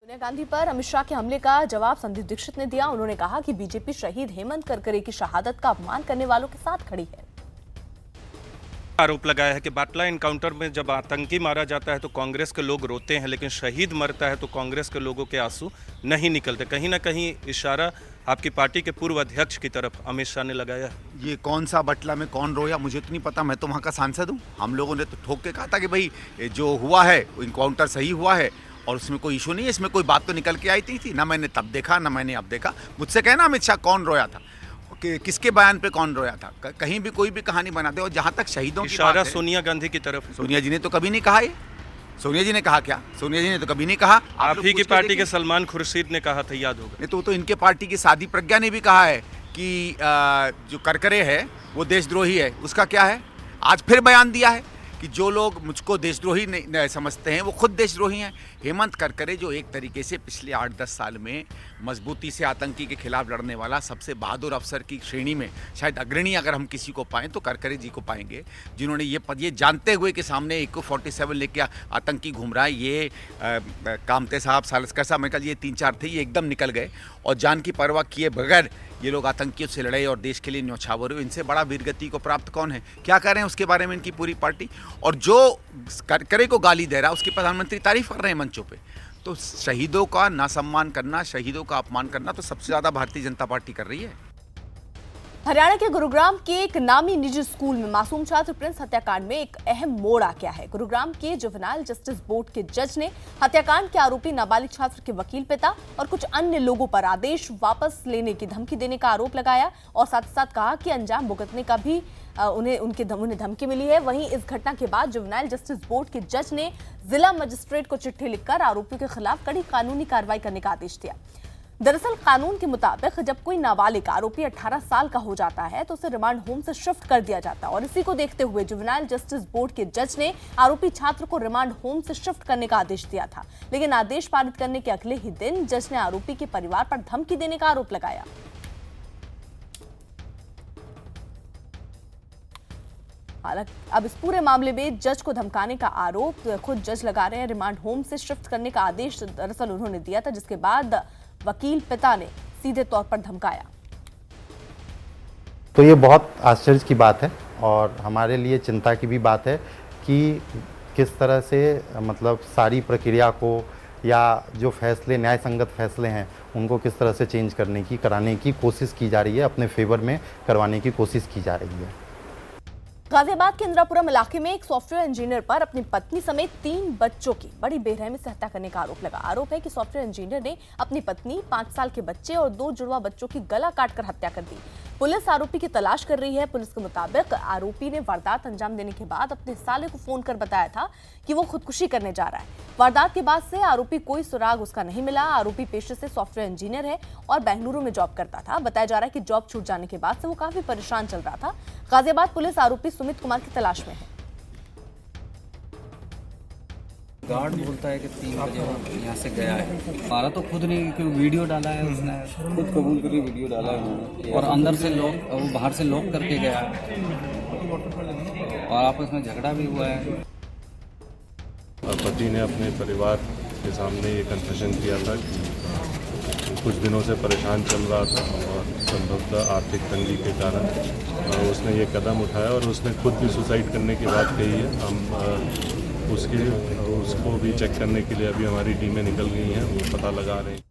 सोनिया गांधी पर अमित शाह के हमले का जवाब संदीप दीक्षित ने दिया। उन्होंने कहा कि बीजेपी शहीद हेमंत करकरे की शहादत का अपमान करने वालों के साथ खड़ी है। आरोप लगाया है कि बाटला एनकाउंटर में जब आतंकी मारा जाता है तो कांग्रेस के लोग रोते हैं, लेकिन शहीद मरता है तो कांग्रेस के लोगों के आंसू नहीं निकलते। कहीं ना कहीं इशारा आपकी पार्टी के पूर्व अध्यक्ष की तरफ अमित शाह ने लगाया है। ये कौन सा बटला में कौन रोया मुझे तो नहीं पता, मैं तो वहाँ का सांसद हूँ। हम लोगों ने तो ठोक के कहा था कि भाई जो हुआ है इनकाउंटर सही हुआ है और उसमें कोई इशू नहीं है, इसमें कोई बात तो निकल के आई थी ना मैंने तब देखा ना मैंने अब देखा। मुझसे कहना अमित शाह कौन रोया था, कि किसके बयान पे कौन रोया था, कहीं भी कोई भी कहानी बना दे। और जहाँ तक शहीदों की इशारा बात है, सोनिया गांधी की तरफ। सोनिया जी ने तो कभी नहीं कहा ये। सोनिया जी ने कहा क्या? सोनिया जी ने तो कभी नहीं कहा। आप ही की पार्टी के सलमान खुर्शीद ने कहा था, याद होगा। नहीं तो इनके पार्टी की सादी प्रज्ञा ने भी कहा है कि जो करकरे है वो देशद्रोही है। उसका क्या है? आज फिर बयान दिया है कि जो लोग मुझको देशद्रोही नहीं समझते हैं वो खुद देशद्रोही हैं। हेमंत करकरे जो एक तरीके से पिछले 8-10 साल में मजबूती से आतंकी के खिलाफ लड़ने वाला सबसे बहादुर अफसर की श्रेणी में शायद अग्रणी अगर हम किसी को पाएँ तो करकरे जी को पाएंगे, जिन्होंने ये जानते हुए कि सामने AK-47 लेके आतंकी घूम रहा है। ये कामते साहब, सालस्कर साहब, मैं कल ये 3-4 थे, ये एकदम निकल गए और जान की परवाह किए बगैर ये लोग आतंकियों से लड़े और देश के लिए न्यौछावर हुए। इनसे बड़ा वीरगति को प्राप्त कौन है? क्या कर रहे हैं उसके बारे में इनकी पूरी पार्टी। और जो करकरे को गाली दे रहा है उसकी प्रधानमंत्री तारीफ कर रहे हैं मंचों पे। तो शहीदों का ना सम्मान करना, शहीदों का अपमान करना तो सबसे ज्यादा भारतीय जनता पार्टी कर रही है। हरियाणा के गुरुग्राम के एक नामी निजी स्कूल में मासूम छात्र प्रिंस हत्याकांड में एक अहम मोड़ आ गया है। गुरुग्राम के जुवेनाइल जस्टिस बोर्ड के जज ने हत्याकांड के आरोपी नाबालिग छात्र के वकील पिता और कुछ अन्य लोगों पर आदेश वापस लेने की धमकी देने का आरोप लगाया और साथ ही साथ कहा कि अंजाम भुगतने का भी उन्हें धमकी मिली है। वहीं इस घटना के बाद जुवेनाइल जस्टिस बोर्ड के जज ने जिला मजिस्ट्रेट को चिट्ठी लिखकर आरोपियों के खिलाफ कड़ी कानूनी कार्रवाई करने का आदेश दिया। दरअसल कानून के मुताबिक जब कोई नाबालिग आरोपी 18 साल का हो जाता है तो उसे रिमांड होम से शिफ्ट कर दिया जाता है और इसी को देखते हुए जुवेनाइल जस्टिस बोर्ड के जज ने आरोपी छात्र को रिमांड होम से शिफ्ट करने का आदेश दिया था। लेकिन आदेश पारित करने के अगले ही दिन जज ने आरोपी के परिवार पर धमकी देने का आरोप लगाया। हालांकि अब इस पूरे मामले में जज को धमकाने का आरोप खुद जज लगा रहे हैं। रिमांड होम से शिफ्ट करने का आदेश दरअसल उन्होंने दिया था, जिसके बाद वकील पिता ने सीधे तौर पर धमकाया। तो ये बहुत आश्चर्य की बात है और हमारे लिए चिंता की भी बात है कि किस तरह से मतलब सारी प्रक्रिया को या जो फैसले न्याय संगत फैसले हैं उनको किस तरह से चेंज कराने की कोशिश की जा रही है, अपने फेवर में करवाने की कोशिश की जा रही है। गाजियाबाद के इंदिरापुरम इलाके में एक सॉफ्टवेयर इंजीनियर पर अपनी पत्नी समेत 3 बच्चों की बड़ी बेरहमी से हत्या करने का आरोप लगा। आरोप है कि सॉफ्टवेयर इंजीनियर ने अपनी पत्नी, 5 साल के बच्चे और 2 जुड़वा बच्चों की गला काटकर हत्या कर दी। पुलिस आरोपी की तलाश कर रही है। पुलिस के मुताबिक आरोपी ने वारदात अंजाम देने के बाद अपने साले को फोन कर बताया था कि वो खुदकुशी करने जा रहा है। वारदात के बाद से आरोपी कोई सुराग उसका नहीं मिला। आरोपी पेशे से सॉफ्टवेयर इंजीनियर है और बेंगलुरु में जॉब करता था। बताया जा रहा है कि जॉब छूट जाने के बाद से वो काफी परेशान चल रहा था। गाजियाबाद पुलिस आरोपी सुमित कुमार की तलाश में है। गार्ड बोलता है कि 3 बजे वो यहाँ से गया है। हमारा तो खुद नहीं, क्योंकि वीडियो डाला है उसने, खुद कबूल करके वीडियो डाला है और अंदर से लॉक, वो बाहर से लॉक करके गया और आपस में झगड़ा भी हुआ है। पति ने अपने परिवार के सामने ये कन्फेशन किया था कि कुछ दिनों से परेशान चल रहा था और संभवतः आर्थिक तंगी के कारण उसने ये कदम उठाया और उसने खुद भी सुसाइड करने की बात कही है। हम उसको भी चेक करने के लिए अभी हमारी टीमें निकल गई हैं, वो पता लगा रहे हैं।